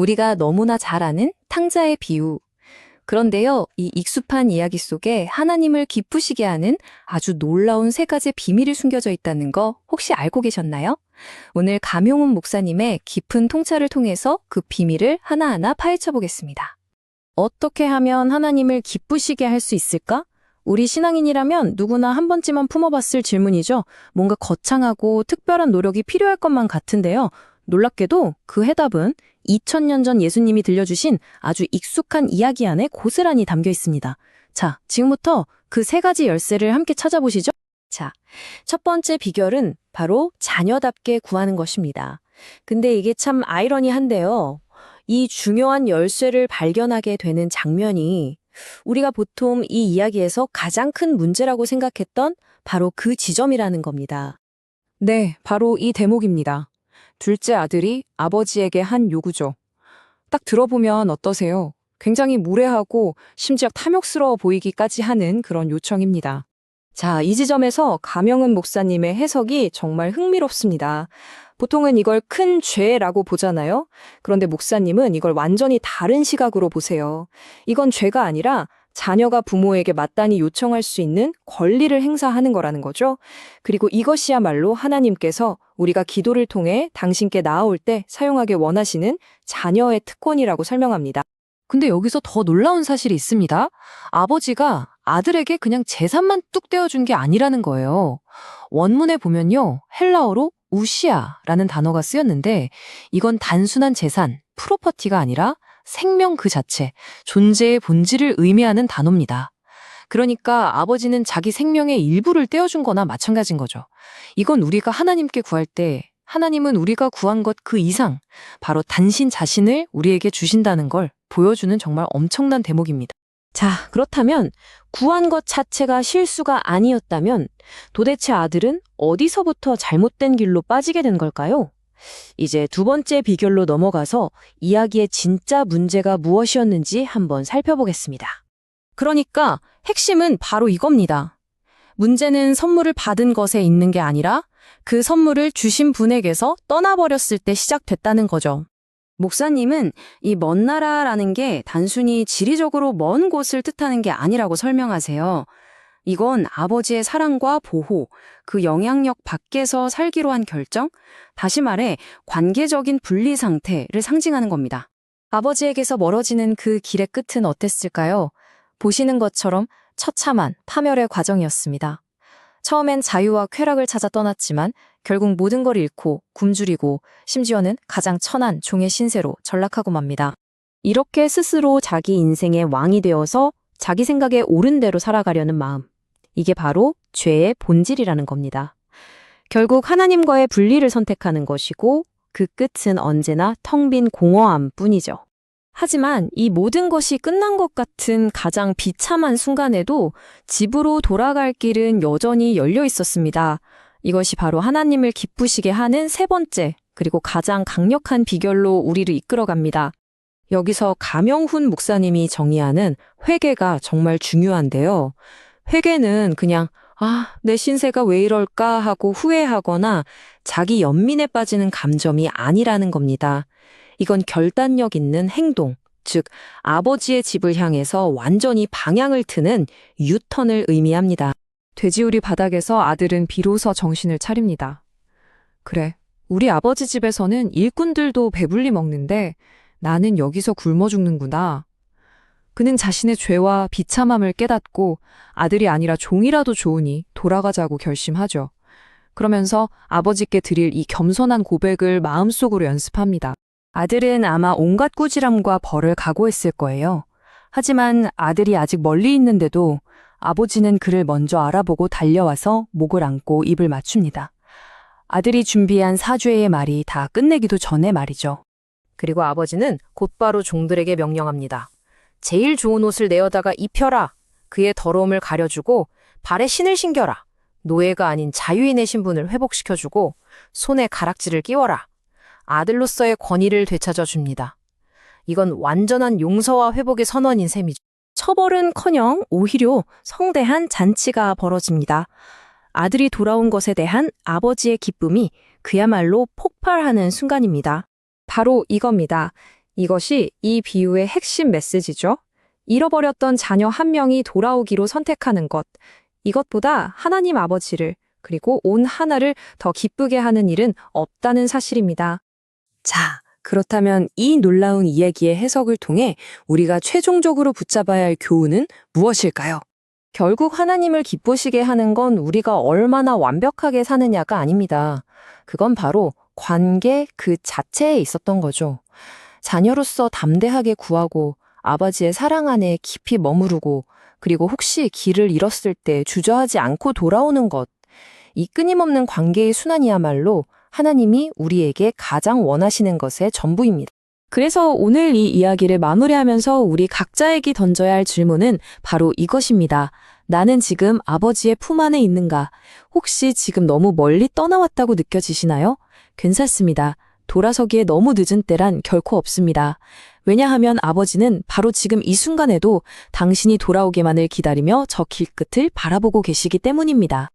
우리가 너무나 잘 아는 탕자의 비유. 그런데요, 이 익숙한 이야기 속에 하나님을 기쁘시게 하는 아주 놀라운 세 가지 비밀이 숨겨져 있다는 거 혹시 알고 계셨나요? 오늘 감용훈 목사님의 깊은 통찰을 통해서 그 비밀을 하나하나 파헤쳐 보겠습니다. 어떻게 하면 하나님을 기쁘시게 할 수 있을까? 우리 신앙인이라면 누구나 한 번쯤은 품어봤을 질문이죠. 뭔가 거창하고 특별한 노력이 필요할 것만 같은데요. 놀랍게도 그 해답은 2000년 전 예수님이 들려주신 아주 익숙한 이야기 안에 고스란히 담겨 있습니다. 자, 지금부터 그 세 가지 열쇠를 함께 찾아보시죠. 자, 첫 번째 비결은 바로 자녀답게 구하는 것입니다. 근데 이게 참 아이러니한데요. 이 중요한 열쇠를 발견하게 되는 장면이 우리가 보통 이 이야기에서 가장 큰 문제라고 생각했던 바로 그 지점이라는 겁니다. 네, 바로 이 대목입니다. 둘째 아들이 아버지에게 한 요구죠. 딱 들어보면 어떠세요? 굉장히 무례하고 심지어 탐욕스러워 보이기까지 하는 그런 요청입니다. 자, 이 지점에서 감용훈 목사님의 해석이 정말 흥미롭습니다. 보통은 이걸 큰 죄라고 보잖아요. 그런데 목사님은 이걸 완전히 다른 시각으로 보세요. 이건 죄가 아니라 자녀가 부모에게 마땅히 요청할 수 있는 권리를 행사하는 거라는 거죠. 그리고 이것이야말로 하나님께서 우리가 기도를 통해 당신께 나아올 때 사용하길 원하시는 자녀의 특권이라고 설명합니다. 근데 여기서 더 놀라운 사실이 있습니다. 아버지가 아들에게 그냥 재산만 뚝 떼어준 게 아니라는 거예요. 원문에 보면요, 헬라어로 우시아라는 단어가 쓰였는데 이건 단순한 재산, 프로퍼티가 아니라 생명 그 자체, 존재의 본질을 의미하는 단어입니다. 그러니까 아버지는 자기 생명의 일부를 떼어준 거나 마찬가지인 거죠. 이건 우리가 하나님께 구할 때 하나님은 우리가 구한 것 그 이상, 바로 당신 자신을 우리에게 주신다는 걸 보여주는 정말 엄청난 대목입니다. 자, 그렇다면 구한 것 자체가 실수가 아니었다면 도대체 아들은 어디서부터 잘못된 길로 빠지게 된 걸까요? 이제 두 번째 비결로 넘어가서 이야기의 진짜 문제가 무엇이었는지 한번 살펴보겠습니다. 그러니까 핵심은 바로 이겁니다. 문제는 선물을 받은 것에 있는 게 아니라 그 선물을 주신 분에게서 떠나버렸을 때 시작됐다는 거죠. 목사님은 이 먼 나라라는 게 단순히 지리적으로 먼 곳을 뜻하는 게 아니라고 설명하세요. 이건 아버지의 사랑과 보호, 그 영향력 밖에서 살기로 한 결정, 다시 말해 관계적인 분리 상태를 상징하는 겁니다. 아버지에게서 멀어지는 그 길의 끝은 어땠을까요? 보시는 것처럼 처참한 파멸의 과정이었습니다. 처음엔 자유와 쾌락을 찾아 떠났지만 결국 모든 걸 잃고 굶주리고 심지어는 가장 천한 종의 신세로 전락하고 맙니다. 이렇게 스스로 자기 인생의 왕이 되어서 자기 생각에 옳은 대로 살아가려는 마음. 이게 바로 죄의 본질이라는 겁니다. 결국 하나님과의 분리를 선택하는 것이고 그 끝은 언제나 텅 빈 공허함 뿐이죠. 하지만 이 모든 것이 끝난 것 같은 가장 비참한 순간에도 집으로 돌아갈 길은 여전히 열려 있었습니다. 이것이 바로 하나님을 기쁘시게 하는 세 번째, 그리고 가장 강력한 비결로 우리를 이끌어갑니다. 여기서 감용훈 목사님이 정의하는 회개가 정말 중요한데요. 회개는 그냥 내 신세가 왜 이럴까 하고 후회하거나 자기 연민에 빠지는 감정이 아니라는 겁니다. 이건 결단력 있는 행동, 즉 아버지의 집을 향해서 완전히 방향을 트는 유턴을 의미합니다. 돼지우리 바닥에서 아들은 비로소 정신을 차립니다. 그래, 우리 아버지 집에서는 일꾼들도 배불리 먹는데 나는 여기서 굶어 죽는구나. 그는 자신의 죄와 비참함을 깨닫고 아들이 아니라 종이라도 좋으니 돌아가자고 결심하죠. 그러면서 아버지께 드릴 이 겸손한 고백을 마음속으로 연습합니다. 아들은 아마 온갖 꾸지람과 벌을 각오했을 거예요. 하지만 아들이 아직 멀리 있는데도 아버지는 그를 먼저 알아보고 달려와서 목을 안고 입을 맞춥니다. 아들이 준비한 사죄의 말이 다 끝내기도 전에 말이죠. 그리고 아버지는 곧바로 종들에게 명령합니다. 제일 좋은 옷을 내어다가 입혀라. 그의 더러움을 가려주고 발에 신을 신겨라. 노예가 아닌 자유인의 신분을 회복시켜주고 손에 가락지를 끼워라. 아들로서의 권위를 되찾아 줍니다. 이건 완전한 용서와 회복의 선언인 셈이죠. 처벌은커녕 오히려 성대한 잔치가 벌어집니다. 아들이 돌아온 것에 대한 아버지의 기쁨이 그야말로 폭발하는 순간입니다. 바로 이겁니다. 이것이 이 비유의 핵심 메시지죠. 잃어버렸던 자녀 한 명이 돌아오기로 선택하는 것. 이것보다 하나님 아버지를 그리고 온 하나를 더 기쁘게 하는 일은 없다는 사실입니다. 자, 그렇다면 이 놀라운 이야기의 해석을 통해 우리가 최종적으로 붙잡아야 할 교훈은 무엇일까요? 결국 하나님을 기쁘시게 하는 건 우리가 얼마나 완벽하게 사느냐가 아닙니다. 그건 바로 관계 그 자체에 있었던 거죠. 자녀로서 담대하게 구하고 아버지의 사랑 안에 깊이 머무르고 그리고 혹시 길을 잃었을 때 주저하지 않고 돌아오는 것. 이 끊임없는 관계의 순환이야말로 하나님이 우리에게 가장 원하시는 것의 전부입니다. 그래서 오늘 이 이야기를 마무리하면서 우리 각자에게 던져야 할 질문은 바로 이것입니다. 나는 지금 아버지의 품 안에 있는가? 혹시 지금 너무 멀리 떠나왔다고 느껴지시나요? 괜찮습니다. 돌아서기에 너무 늦은 때란 결코 없습니다. 왜냐하면 아버지는 바로 지금 이 순간에도 당신이 돌아오기만을 기다리며 저 길끝을 바라보고 계시기 때문입니다.